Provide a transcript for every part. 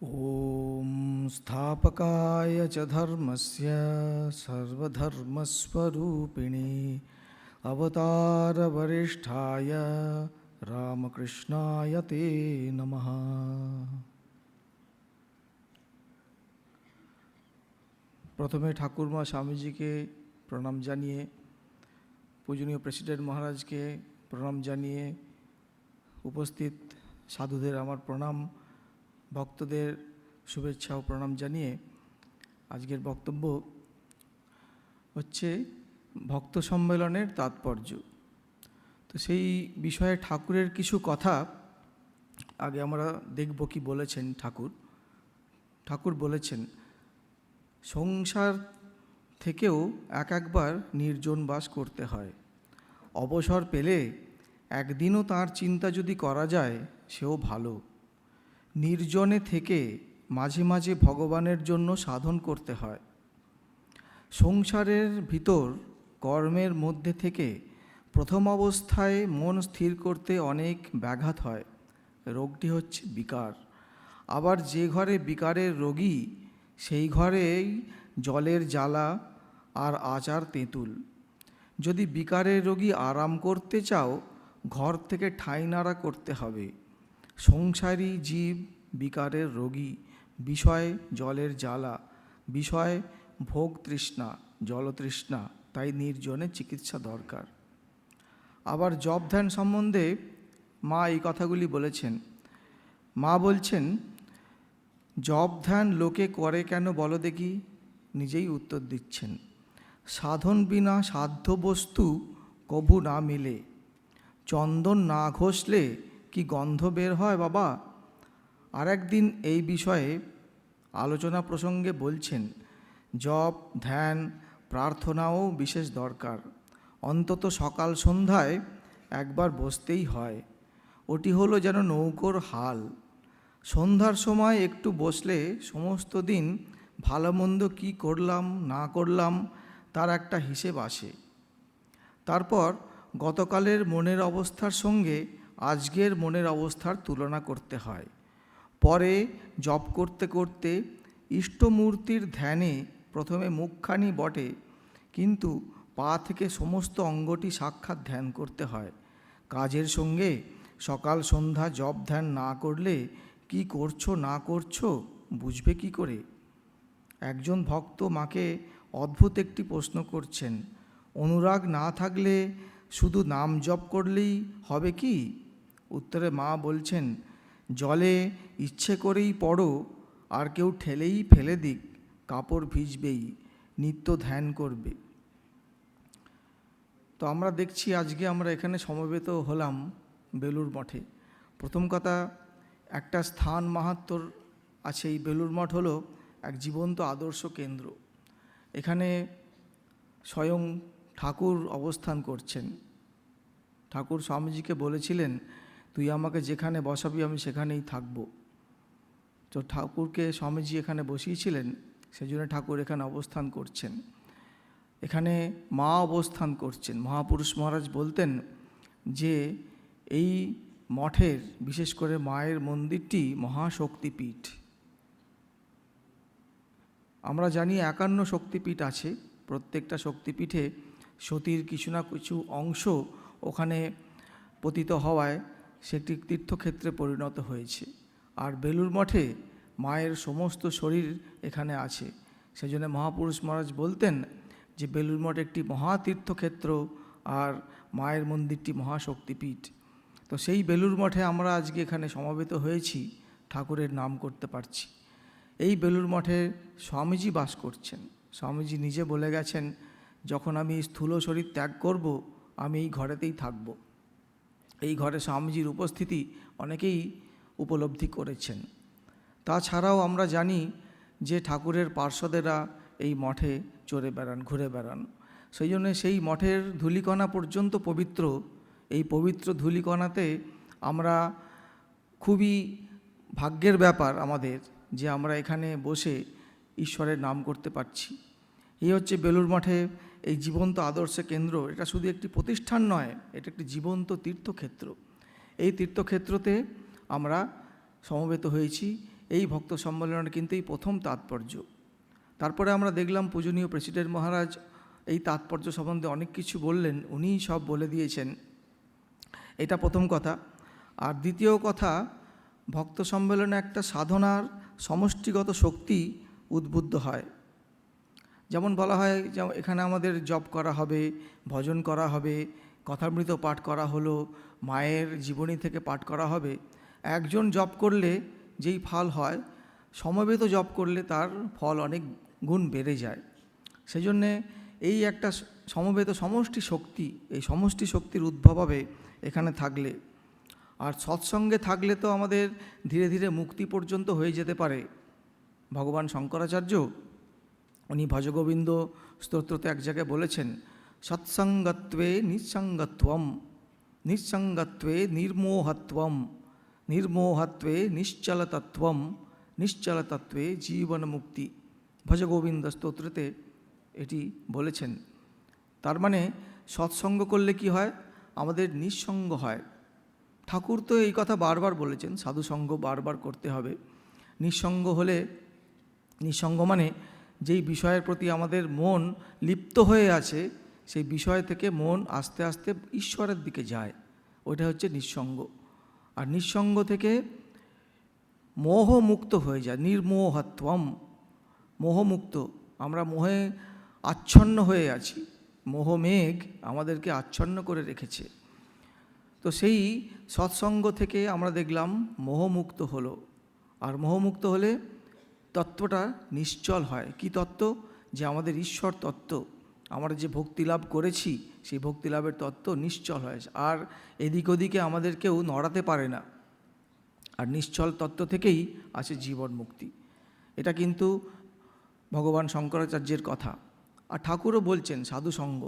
ॐ स्थापकाय च धर्मस्य सर्वधर्मस्वरूपिणे अवतारवरिष्ठाय रामकृष्णाय ते नमः। প্রথমে ঠাকুরমা স্বামীজিকে প্রণাম জানিয়ে, পূজনীয় প্রেসিডেন্ট মহারাজকে প্রণাম জানিয়ে, উপস্থিত সাধুদের আমার প্রণাম, ভক্তদের শুভেচ্ছা ও প্রণাম জানিয়ে আজকের বক্তব্য হচ্ছে ভক্ত সম্মেলনের তাৎপর্য। তো সেই বিষয়ে ঠাকুরের কিছু কথা আগে আমরা দেখব কি বলেছেন ঠাকুর বলেছেন, সংসার থেকেও একবার নির্জন বাস করতে হয়। অবসর পেলে একদিনও তার চিন্তা যদি করা যায় সেও ভালো। নির্জনে থেকে মাঝে মাঝে ভগবানের জন্য সাধন করতে হয়। সংসারের ভিতর কর্মের মধ্যে থেকে প্রথম অবস্থায় মন স্থির করতে অনেক ব্যাঘাত হয়। রোগটি হচ্ছে বিকার। আবার যে ঘরে বিকারের রোগী সেই ঘরেই জলের জ্বালা আর আচার তেঁতুল। যদি বিকারের রোগী আরাম করতে চাও, ঘর থেকে ঠাঁই নাড়া করতে হবে। সংসারী জীব বিকারের রোগী, বিষয় জলের জ্বালা, বিষয় ভোগ তৃষ্ণা, জলতৃষ্ণা, তাই নির্জনে চিকিৎসা দরকার। আবার জপ ধ্যান সম্বন্ধে মা এই কথাগুলি বলেছেন। মা বলছেন, জপ ধ্যান লোকে করে কেন বলো দেখি? নিজেই উত্তর দিচ্ছেন, সাধন বিনা সাধ্য বস্তু কভু না মিলে। চন্দন না ঘষলে কি গন্ধ বের হয় বাবা? আর একদিন এই বিষয়ে আলোচনা প্রসঙ্গে বলছেন, জপ ধ্যান প্রার্থনাও বিশেষ দরকার। অন্তত সকাল সন্ধ্যায় একবার বসতেই হয়। ওটি হলো যেন নৌকোর হাল। সন্ধ্যার সময় একটু বসলে সমস্ত দিন ভালো মন্দ কী করলাম না করলাম তার একটা হিসেব আসে। তারপর গতকালের মনের অবস্থার সঙ্গে আজকের মনের অবস্থার তুলনা করতে হয়। পরে জপ করতে করতে ইষ্টমূর্তির ধ্যানে প্রথমে মুখখানি বটে, কিন্তু পা থেকে সমস্ত অঙ্গটি সাক্ষাৎ ধ্যান করতে হয়। কাজের সঙ্গে সকাল সন্ধ্যা জপ ধ্যান না করলে কি করছো না করছো বুঝবে কি করে? একজন ভক্ত মাকে অদ্ভুত একটি প্রশ্ন করছেন, অনুরাগ না থাকলে শুধু নাম জপ করলেই হবে কি? উত্তরে মা বলছেন, জলে ইচ্ছে করেই পড়ো, আর কেউ ঠেলেই ফেলে দিক, কাপড় ভিজবেই, নিত্য ধ্যান করবে। তো আমরা দেখছি আজকে আমরা এখানে সমবেত হলাম বেলুর মঠে। প্রথম কথা, একটা স্থান মাহাত্ম্য আছে। এই বেলুর মঠ হলো এক জীবন্ত আদর্শ কেন্দ্র। এখানে স্বয়ং ঠাকুর অবস্থান করছেন। ঠাকুর স্বামীজিকে বলেছিলেন, তুই আমাকে যেখানে বসাবি আমি সেখানেই থাকব। তো ঠাকুরকে স্বামীজি এখানে বসিয়েছিলেন, সেজন্য ঠাকুর এখানে অবস্থান করছেন। এখানে মা অবস্থান করছেন। মহাপুরুষ মহারাজ বলতেন যে এই মঠের, বিশেষ করে মায়ের মন্দিরটি মহাশক্তিপীঠ। আমরা জানি 51 শক্তিপীঠ আছে। প্রত্যেকটা শক্তিপীঠে সতীর কিছু না কিছু অংশ ওখানে পতিত হওয়ায় সেটি তীর্থক্ষেত্রে পরিণত হয়েছে। আর বেলুর মঠে মায়ের সমস্ত শরীর এখানে আছে। সেজন্য মহাপুরুষ মহারাজ বলতেন যে বেলুর মঠ একটি মহাতীর্থক্ষেত্র আর মায়ের মন্দিরটি মহাশক্তিপীঠ। তো সেই বেলুর মঠে আমরা আজকে এখানে সমবেত হয়েছি, ঠাকুরের নাম করতে পারছি। এই বেলুর মঠে স্বামীজি বাস করছেন। স্বামীজি নিজে বলে গেছেন, যখন আমি স্থূল শরীর ত্যাগ করব আমি এই ঘরেতেই থাকব। এই ঘরে স্বামীজির উপস্থিতি অনেকেই উপলব্ধি করেছেন। তাছাড়াও আমরা জানি যে ঠাকুরের পার্ষদেরা এই মঠে চড়ে বেড়ান, ঘুরে বেড়ান। সেই জন্য সেই মঠের ধূলিকণা পর্যন্ত পবিত্র। এই পবিত্র ধূলিকণাতে আমরা খুবই ভাগ্যের ব্যাপার আমাদের যে আমরা এখানে বসে ঈশ্বরের নাম করতে পারছি। এই হচ্ছে বেলুর মঠে এই জীবন্ত আদর্শ কেন্দ্র। এটা শুধু একটি প্রতিষ্ঠান নয়, এটা একটি জীবন্ত তীর্থক্ষেত্র। এই তীর্থক্ষেত্রতে আমরা সমবেত হয়েছি। এই ভক্ত সম্মেলনের কিন্তু এই প্রথম তাৎপর্য। তারপরে আমরা দেখলাম পূজনীয় প্রেসিডেন্ট মহারাজ এই তাৎপর্য সম্বন্ধে অনেক কিছু বললেন, উনিই সব বলে দিয়েছেন। এটা প্রথম কথা। আর দ্বিতীয় কথা, ভক্ত সম্মেলনে একটা সাধনার সমষ্টিগত শক্তি উদ্বুদ্ধ হয়। যেমন বলা হয়, যেমন এখানে আমাদের জপ করা হবে, ভজন করা হবে, কথামৃত পাঠ করা হলো, মায়ের জীবনী থেকে পাঠ করা হবে। একজন জপ করলে যেই ফল হয়, সমবেত জপ করলে তার ফল অনেক গুণ বেড়ে যায়। সেই জন্যে এই একটা সমবেত সমষ্টি শক্তি, এই সমষ্টি শক্তির উদ্ভব হবে এখানে থাকলে। আর সৎসঙ্গে থাকলে তো আমাদের ধীরে ধীরে মুক্তি পর্যন্ত হয়ে যেতে পারে। ভগবান শঙ্করাচার্য উনি ভজগোবিন্দ স্তোত্রতে এক জায়গায় বলেছেন, সৎসঙ্গত্বে নিঃসঙ্গত্বম, নিঃসঙ্গত্বে নির্মোহত্বম, নির্মোহত্বে নিশ্চলতত্বম, নিশ্চলতত্বে জীবন মুক্তি। ভজগোবিন্দ স্তোত্রতে এটি বলেছেন। তার মানে সৎসঙ্গ করলে কি হয়, আমাদের নিঃসঙ্গ হয়। ঠাকুর তো এই কথা বারবার বলেছেন, সাধুসঙ্গ বারবার করতে হবে। নিঃসঙ্গ হলে, নিঃসঙ্গ মানে যেই বিষয়ের প্রতি আমাদের মন লিপ্ত হয়ে আছে, সেই বিষয় থেকে মন আস্তে আস্তে ঈশ্বরের দিকে যায়, ওইটা হচ্ছে নিঃসঙ্গ। আর নিঃসঙ্গ থেকে মোহমুক্ত হয়ে যায়, নির্মোহত্বম, মোহমুক্ত। আমরা মোহে আচ্ছন্ন হয়ে আছি, মোহমেঘ আমাদেরকে আচ্ছন্ন করে রেখেছে। তো সেই সৎসঙ্গ থেকে আমরা দেখলাম মোহমুক্ত হলো। আর মোহমুক্ত হলে তত্ত্বটা নিশ্চল হয়। কি তত্ত্ব? যে আমাদের ঈশ্বর তত্ত্ব, আমরা যে ভক্তি লাভ করেছি, সেই ভক্তি লাভের তত্ত্ব নিশ্চল হয়। আর এদিক ওদিকে আমাদের কেউ নড়াতে পারে না। আর নিশ্চল তত্ত্ব থেকেই আছে জীবন মুক্তি। এটা কিন্তু ভগবান শঙ্করাচার্যের কথা। আর ঠাকুরও বলছেন সাধুসঙ্গ,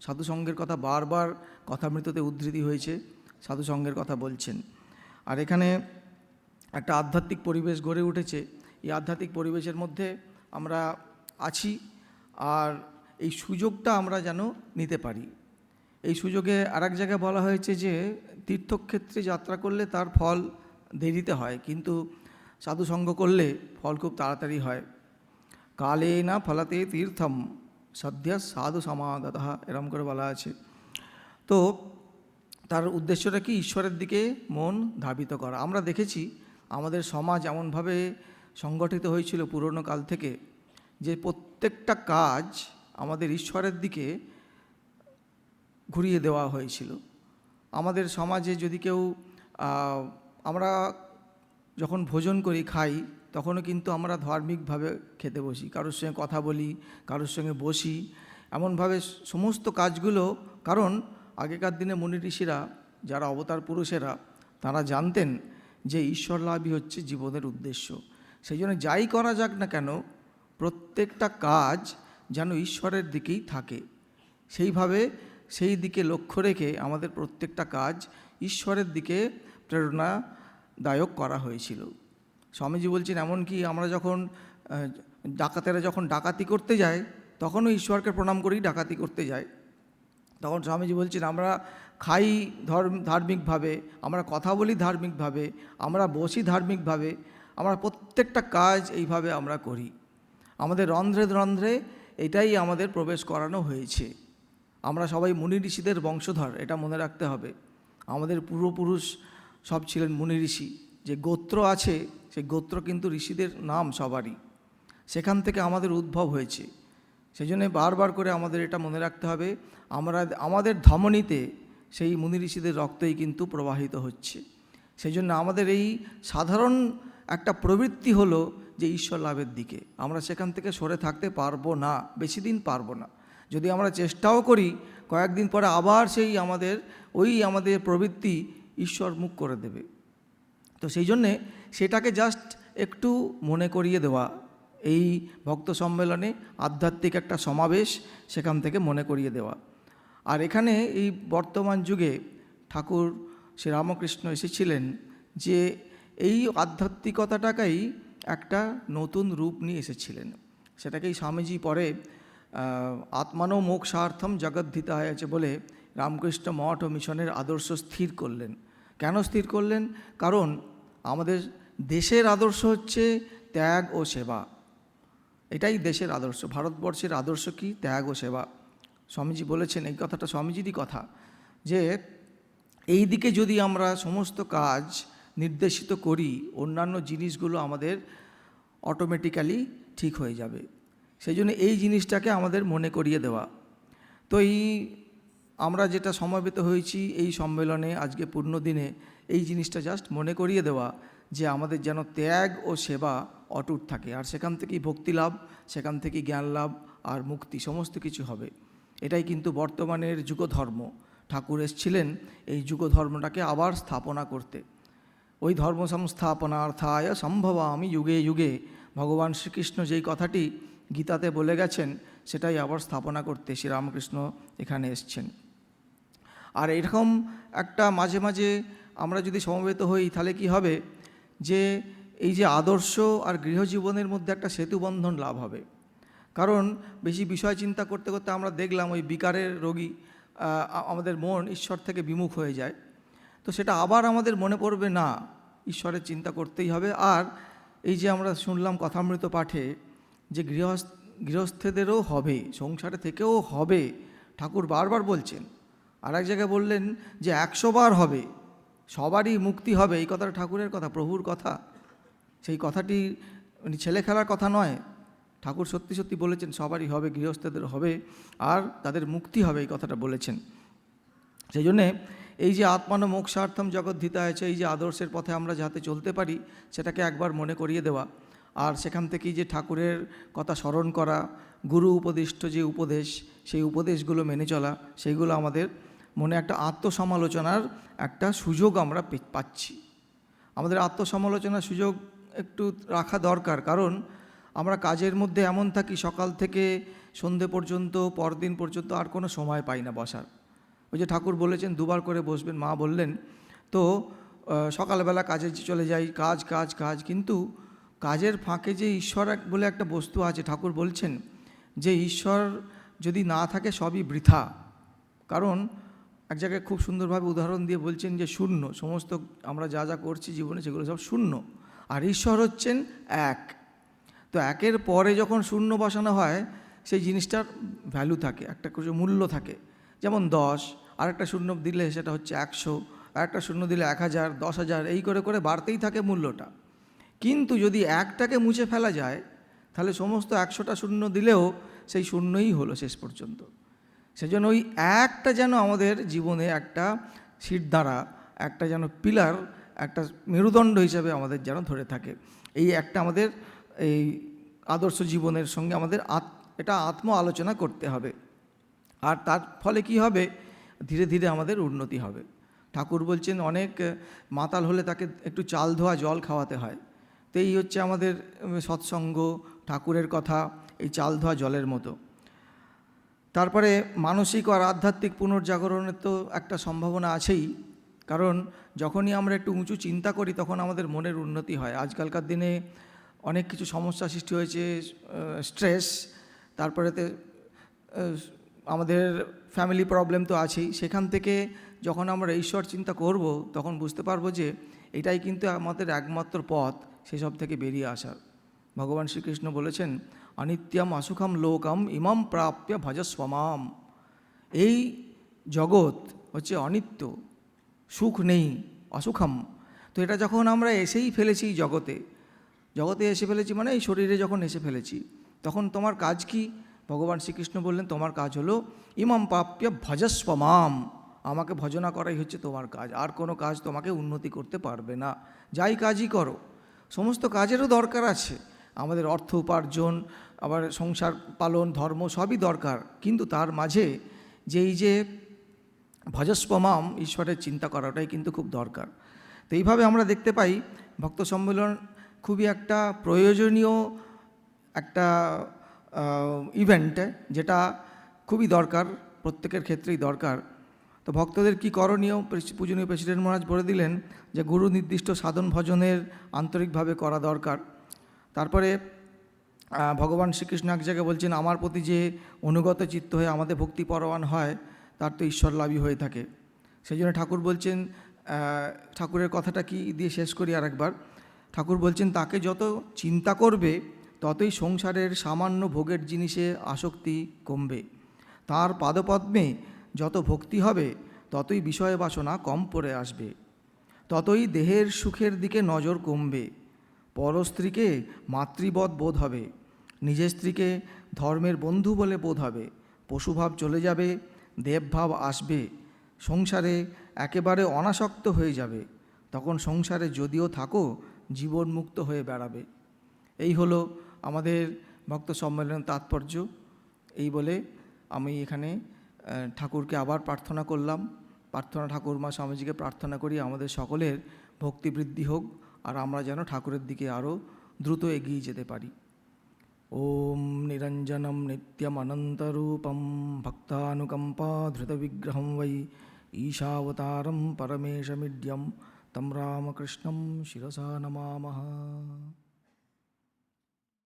সাধুসঙ্গের কথা বারবার কথামৃততে উদ্ধৃতি হয়েছে, সাধুসঙ্গের কথা বলছেন। আর এখানে একটা আধ্যাত্মিক পরিবেশ গড়ে উঠেছে। এই আধ্যাত্মিক পরিবেশের মধ্যে আমরা আছি, আর এই সুযোগটা আমরা যেন নিতে পারি। এই সুযোগে আরেক জায়গায় বলা হয়েছে যে তীর্থক্ষেত্রে যাত্রা করলে তার ফল দেরিতে হয়, কিন্তু সাধুসঙ্গ করলে ফল খুব তাড়াতাড়ি হয়। কালে না ফলাতে তীর্থম সদ্য সাধু সমাগত, এরম করে বলা আছে। তো তার উদ্দেশ্যটা কি? ঈশ্বরের দিকে মন ধাবিত করা। আমরা দেখেছি আমাদের সমাজ এমনভাবে সংগঠিত হয়েছিল পুরনো কাল থেকে, যে প্রত্যেকটা কাজ আমাদের ঈশ্বরের দিকে ঘুরিয়ে দেওয়া হয়েছিল। আমাদের সমাজে যদি কেউ, আমরা যখন ভোজন করি, খাই, তখনও কিন্তু আমরা ধার্মিকভাবে খেতে বসি, কারোর সঙ্গে কথা বলি, কারোর সঙ্গে বসি, এমনভাবে সমস্ত কাজগুলো। কারণ আগেকার দিনে মুনি ঋষিরা, যারা অবতার পুরুষেরা, তারা জানতেন যে ঈশ্বর লাভই হচ্ছে জীবনের উদ্দেশ্য। সেই জন্য যাই করা যাক না কেন, প্রত্যেকটা কাজ যেন ঈশ্বরের দিকেই থাকে, সেইভাবে সেই দিকে লক্ষ্য রেখে আমাদের প্রত্যেকটা কাজ ঈশ্বরের দিকে প্রেরণাদায়ক করা হয়েছিল। স্বামীজি বলছেন, এমনকি আমরা যখন ডাকাতেরা যখন ডাকাতি করতে যায়, তখনও ঈশ্বরকে প্রণাম করেই ডাকাতি করতে যায়। তখন স্বামীজি বলছেন, আমরা খাই ধার্মিকভাবে, আমরা কথা বলি ধার্মিকভাবে, আমরা বসি ধার্মিকভাবে, আমরা প্রত্যেকটা কাজ এইভাবে আমরা করি। আমাদের রন্ধ্রে রন্ধ্রে এটাই আমাদের প্রবেশ করানো হয়েছে। আমরা সবাই মুনি ঋষিদের বংশধর, এটা মনে রাখতে হবে। আমাদের পূর্বপুরুষ সব ছিলেন মুনি ঋষি। যে গোত্র আছে, সেই গোত্র কিন্তু ঋষিদের নাম সবারই, সেখান থেকে আমাদের উদ্ভব হয়েছে। সেই জন্য বারবার করে আমাদের এটা মনে রাখতে হবে, আমাদের ধমনীতে সেই মুনি ঋষিদের রক্তই কিন্তু প্রবাহিত হচ্ছে। সেই জন্য আমাদের এই সাধারণ একটা প্রবৃত্তি হলো যে ঈশ্বর লাভের দিকে। আমরা সেখান থেকে সরে থাকতে পারবো না, বেশি দিন পারবো না। যদি আমরা চেষ্টাও করি, কয়েকদিন পরে আবার সেই আমাদের প্রবৃত্তি ঈশ্বর মুখ করে দেবে। তো সেই জন্যে সেটাকে জাস্ট একটু মনে করিয়ে দেওয়া, এই ভক্ত সম্মেলনে আধ্যাত্মিক একটা সমাবেশ, সেখান থেকে মনে করিয়ে দেওয়া। আর এখানে এই বর্তমান যুগে ঠাকুর শ্রীরামকৃষ্ণ এসেছিলেন যে এই আধ্যাত্মিকতাটাকেই একটা নতুন রূপ নিয়ে এসেছিলেন। সেটাকেই স্বামীজি পরে আত্মানো মোক্ষার্থম জগদ্ধিতায় আছে বলে রামকৃষ্ণ মঠ ও মিশনের আদর্শ স্থির করলেন। কেন স্থির করলেন? কারণ আমাদের দেশের আদর্শ হচ্ছে ত্যাগ ও সেবা। এটাই দেশের আদর্শ। ভারতবর্ষের আদর্শ কি? ত্যাগ ও সেবা। স্বামীজি বলেছেন, এই কথাটা স্বামীজিরই কথা, যে এই দিকে যদি আমরা সমস্ত কাজ নির্দেশিত করি, অন্যান্য জিনিসগুলো আমাদের অটোমেটিক্যালি ঠিক হয়ে যাবে। সেই জন্য এই জিনিসটাকে আমাদের মনে করিয়ে দেওয়া। তো আমরা যেটা সমবেত হয়েছি এই সম্মেলনে, আজকে পূর্ণ দিনে, এই জিনিসটা জাস্ট মনে করিয়ে দেওয়া যে আমাদের যেন ত্যাগ ও সেবা অটুট থাকে, আর সেখান থেকেই ভক্তি লাভ, সেখান থেকেই জ্ঞান লাভ আর মুক্তি, সমস্ত কিছু হবে। এটাই কিন্তু বর্তমানের যুগধর্ম। ঠাকুর এসেছিলেন এই যুগধর্মটাকে আবার স্থাপনা করতে। ওই ধর্ম সংস্থাপনার্থায় সম্ভবামি যুগে যুগে, ভগবান শ্রীকৃষ্ণ যেই কথাটি গীতাতে বলে গেছেন, সেটাই আবার স্থাপনা করতে শ্রীরামকৃষ্ণ এখানে এসছেন। আর এরকম একটা মাঝে মাঝে আমরা যদি সমবেত হই, তাহলে কি হবে, যে এই যে আদর্শ আর গৃহজীবনের মধ্যে একটা সেতুবন্ধন লাভ হবে। কারণ বেশি বিষয় চিন্তা করতে করতে আমরা দেখলাম ওই বিকারের রোগী, আমাদের মন ঈশ্বর থেকে বিমুখ হয়ে যায়। তো সেটা আবার আমাদের মনে পড়বে, না, ঈশ্বরের চিন্তা করতেই হবে। আর এই যে আমরা শুনলাম কথামৃত পাঠে যে গৃহস্থদেরও হবে, সংসারে থেকেও হবে, ঠাকুর বারবার বলছেন। আর এক জায়গায় বললেন যে 100 বার হবে, সবারই মুক্তি হবে। এই কথাটা ঠাকুরের কথা, প্রভুর কথা। সেই কথাটি ছেলে খেলার কথা নয়, ঠাকুর সত্যি সত্যি বলেছেন সবারই হবে, গৃহস্থদের হবে, আর তাদের মুক্তি হবে, এই কথাটা বলেছেন। সেই জন্যে এই যে আত্মান মোক্ষার্থম জগদ্ধিতা আছে, এই যে আদর্শের পথে আমরা যাতে চলতে পারি, সেটাকে একবার মনে করিয়ে দেওয়া। আর সেখান থেকেই যে ঠাকুরের কথা স্মরণ করা, গুরু উপদিষ্ট যে উপদেশ, সেই উপদেশগুলো মেনে চলা, সেইগুলো আমাদের মনে একটা আত্মসমালোচনার একটা সুযোগ আমরা পাচ্ছি। আমাদের আত্মসমালোচনার সুযোগ একটু রাখা দরকার, কারণ আমরা কাজের মধ্যে এমন থাকি, সকাল থেকে সন্ধে পর্যন্ত, পরদিন পর্যন্ত আর কোনো সময় পাই না বসার। ওই যে ঠাকুর বলেছেন 2 বার করে বসবেন, মা বললেন। তো সকালবেলা কাজে চলে যাই, কাজ কাজ কাজ, কিন্তু কাজের ফাঁকে যে ঈশ্বর বলে একটা বস্তু আছে, ঠাকুর বলছেন যে ঈশ্বর যদি না থাকে সবই বৃথা। কারণ এক জায়গায় খুব সুন্দরভাবে উদাহরণ দিয়ে বলছেন যে শূন্য, সমস্ত আমরা যা যা করছি জীবনে সেগুলো সব শূন্য, আর ঈশ্বর হচ্ছেন এক। তো একের পরে যখন শূন্য বসানো হয়, সেই জিনিসটার ভ্যালু থাকে, একটা কিছু মূল্য থাকে। যেমন 10, আর একটা শূন্য দিলে সেটা হচ্ছে 100, আর একটা শূন্য দিলে 1000, 10,000, এই করে করে বাড়তেই থাকে মূল্যটা। কিন্তু যদি একটাকে মুছে ফেলা যায়, তাহলে সমস্ত 100টা শূন্য দিলেও সেই শূন্যই হলো শেষ পর্যন্ত। সেজন্য ওই একটা যেন আমাদের জীবনে একটা শিরদাঁড়া, একটা যেন পিলার, একটা মেরুদণ্ড হিসাবে আমাদের যেন ধরে থাকে। এই একটা আমাদের এই আদর্শ জীবনের সঙ্গে আমাদের এটা আত্ম আলোচনা করতে হবে। আর তার ফলে কি হবে, ধীরে ধীরে আমাদের উন্নতি হবে। ঠাকুর বলছেন অনেক মাতাল হলে তাকে একটু চাল ধোয়া জল খাওয়াতে হয়। তো এই হচ্ছে আমাদের সৎসঙ্গ, ঠাকুরের কথা, এই চাল ধোয়া জলের মতো। তারপরে মানসিক আর আধ্যাত্মিক পুনর্জাগরণের তো একটা সম্ভাবনা আছেই, কারণ যখনই আমরা একটু উঁচু চিন্তা করি তখন আমাদের মনের উন্নতি হয়। আজকালকার দিনে অনেক কিছু সমস্যা সৃষ্টি হয়েছে, স্ট্রেস, তারপরেতে আমাদের ফ্যামিলি প্রবলেম তো আছেই। সেখান থেকে যখন আমরা ঈশ্বর চিন্তা করব, তখন বুঝতে পারবো যে এটাই কিন্তু আমাদের একমাত্র পথ সেসব থেকে বেরিয়ে আসার। ভগবান শ্রীকৃষ্ণ বলেছেন, অনিত্যম অসুখম লোকম ইমাম প্রাপ্য ভজস্বমাম। এই জগৎ হচ্ছে অনিত্য, সুখ নেই, অসুখম। তো এটা যখন আমরা এসেই ফেলেছি জগতে এসে ফেলেছি, মানে এই শরীরে যখন এসে ফেলেছি, তখন তোমার কাজ কি? ভগবান শ্রীকৃষ্ণ বললেন, তোমার কাজ হলো ইমাম প্রাপ্য ভজস্বমাম, আমাকে ভজনা করাই হচ্ছে তোমার কাজ। আর কোনো কাজ তোমাকে উন্নতি করতে পারবে না, যাই কাজই করো। সমস্ত কাজেরও দরকার আছে, আমাদের অর্থ উপার্জন, আবার সংসার পালন, ধর্ম, সবই দরকার। কিন্তু তার মাঝে যেই যে ভজস্বমাম, ঈশ্বরের চিন্তা করাটাই কিন্তু খুব দরকার। তো এইভাবে আমরা দেখতে পাই ভক্ত সম্মেলন খুবই একটা প্রয়োজনীয় একটা ইভেন্ট, যেটা খুবই দরকার, প্রত্যেকের ক্ষেত্রেই দরকার। তো ভক্তদের কি করণীয়, পূজনীয় প্রেসিডেন্ট মহারাজ বলে দিলেন যে গুরু নির্দিষ্ট সাধন ভজনের আন্তরিকভাবে করা দরকার। তারপরে ভগবান শ্রীকৃষ্ণ এক জায়গায় বলছেন, আমার প্রতি যে অনুগত চিত্ত হয়ে আমাদের ভক্তি পরওয়ান হয়, তার তো ঈশ্বর লাভই হয়ে থাকে। সেই জন্য ঠাকুর বলছেন, ঠাকুরের কথাটা কি দিয়ে শেষ করি আরেকবার। ঠাকুর বলছেন তাকে যত চিন্তা করবে ততই সংসারের সামান্য ভোগের জিনিসে আসক্তি কমবে। তার পাদপদ্মে যত ভক্তি হবে ততই বিষয় বাসনা কম পড়ে আসবে, ততই দেহের সুখের দিকে নজর কমবে। পরস্ত্রীকে মাতৃবৎ বোধ হবে, নিজের স্ত্রীকে ধর্মের বন্ধু বলে বোধ হবে। পশুভাব চলে যাবে, দেবভাব আসবে, সংসারে একেবারে অনাসক্ত হয়ে যাবে। তখন সংসারে যদিও থাকো জীবনমুক্ত হয়ে বেড়াবে। এই হলো আমাদের ভক্ত সম্মেলনের তাৎপর্য। এই বলে আমি এখানে ঠাকুরকে আবার প্রার্থনা করলাম। প্রার্থনা ঠাকুরমা স্বামীজিকে প্রার্থনা করি আমাদের সকলের ভক্তিবৃদ্ধি হোক, আর আমরা যেন ঠাকুরের দিকে আরও দ্রুত এগিয়ে যেতে পারি। ওম নিরঞ্জনম নিত্যম অনন্তরূপম ভক্তানুকম্পা ধৃতবিগ্রহম বৈ ঈশাবতারম পরমেশমিড্যম তম রামকৃষ্ণম শিরসা নমামঃ।